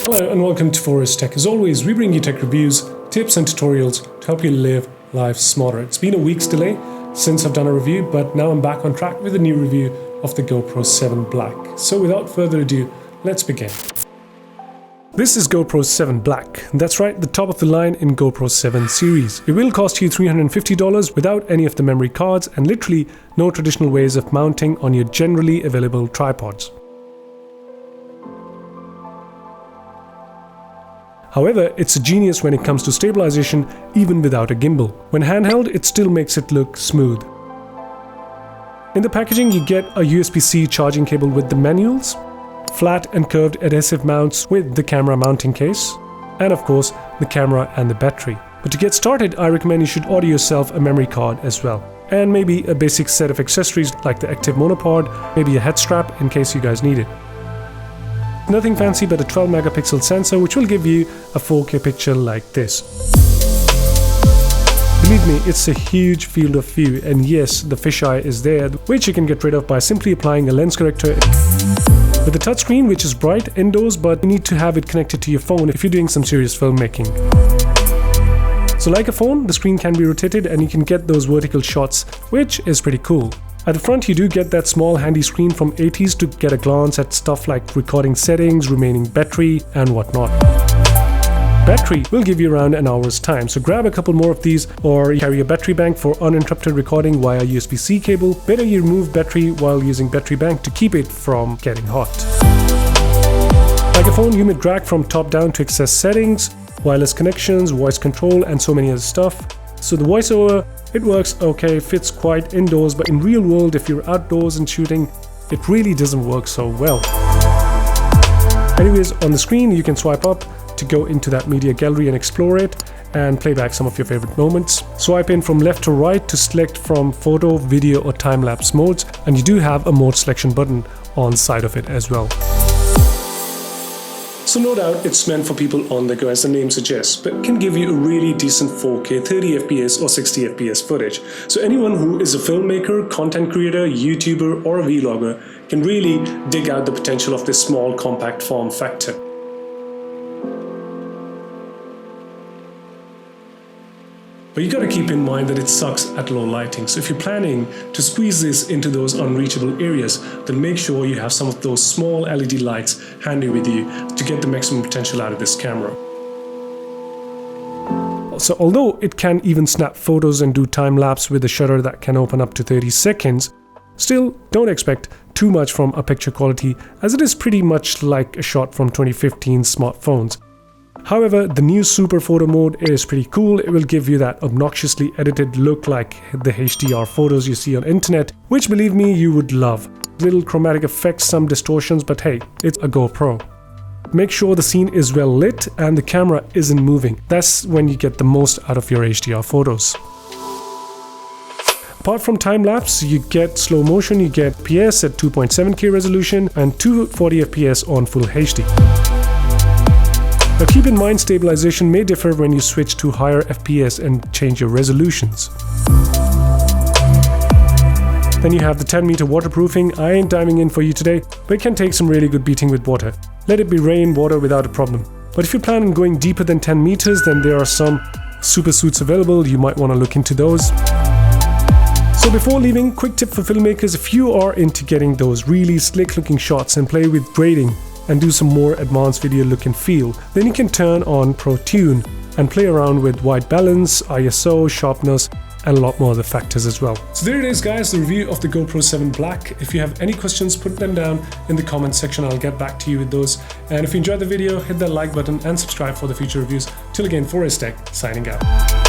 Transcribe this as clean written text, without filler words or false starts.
Hello and welcome to Forest Tech. As always, we bring you tech reviews, tips and tutorials to help you live life smarter. It's been a week's delay since I've done a review, but now I'm back on track with a new review of the GoPro 7 Black. So without further ado, let's begin. This is GoPro 7 Black. That's right, the top of the line in GoPro 7 series. It will cost you $350 without any of the memory cards and literally no traditional ways of mounting on your generally available tripods. However, it's a genius when it comes to stabilization even without a gimbal. When handheld, it still makes it look smooth. In the packaging, you get a USB-C charging cable with the manuals, flat and curved adhesive mounts with the camera mounting case, and of course, the camera and the battery. But to get started, I recommend you should order yourself a memory card as well. And maybe a basic set of accessories like the active monopod, maybe a head strap in case you guys need it. Nothing fancy but a 12 megapixel sensor which will give you a 4K picture like this. Believe me, it's a huge field of view, and yes, the fisheye is there, which you can get rid of by simply applying a lens corrector with a touchscreen which is bright indoors, but you need to have it connected to your phone if you're doing some serious filmmaking. So like a phone, the screen can be rotated and you can get those vertical shots, which is pretty cool. At the front, you do get that small handy screen from 80s to get a glance at stuff like recording settings, remaining battery, and whatnot. Battery will give you around an hour's time, so grab a couple more of these or carry a battery bank for uninterrupted recording via USB-C cable. Better you remove battery while using battery bank to keep it from getting hot. Like a phone, you may drag from top down to access settings, wireless connections, voice control, and so many other stuff. So the voiceover, it works okay, fits quite indoors, but in real world, if you're outdoors and shooting, it really doesn't work so well. Anyways, on the screen, you can swipe up to go into that media gallery and explore it and play back some of your favorite moments. Swipe in from left to right to select from photo, video, or time-lapse modes, and you do have a mode selection button on the side of it as well. So no doubt it's meant for people on the go, as the name suggests, but can give you a really decent 4K 30 FPS or 60 FPS footage. So anyone who is a filmmaker, content creator, YouTuber or a vlogger can really dig out the potential of this small compact form factor. But you gotta keep in mind that it sucks at low lighting. So if you're planning to squeeze this into those unreachable areas, then make sure you have some of those small LED lights handy with you to get the maximum potential out of this camera. So although it can even snap photos and do time-lapse with a shutter that can open up to 30 seconds, still don't expect too much from a picture quality, as it is pretty much like a shot from 2015 smartphones. However, the new Super Photo mode is pretty cool. It will give you that obnoxiously edited look like the HDR photos you see on internet, which believe me, you would love. Little chromatic effects, some distortions, but hey, it's a GoPro. Make sure the scene is well lit and the camera isn't moving. That's when you get the most out of your HDR photos. Apart from time-lapse, you get slow motion, you get FPS at 2.7K resolution and 240 FPS on Full HD. Now keep in mind, stabilization may differ when you switch to higher FPS and change your resolutions. Then you have the 10-meter waterproofing. I ain't diving in for you today, but it can take some really good beating with water. Let it be rain, water without a problem. But if you plan on going deeper than 10 meters, then there are some Supersuits available. You might want to look into those. So before leaving, quick tip for filmmakers: if you are into getting those really slick looking shots and play with grading and do some more advanced video look and feel, then you can turn on Protune and play around with white balance, ISO, sharpness, and a lot more other factors as well. So there it is, guys, the review of the GoPro 7 Black. If you have any questions, put them down in the comment section. I'll get back to you with those. And if you enjoyed the video, hit that like button and subscribe for the future reviews. Till again, Forest Tech, signing out.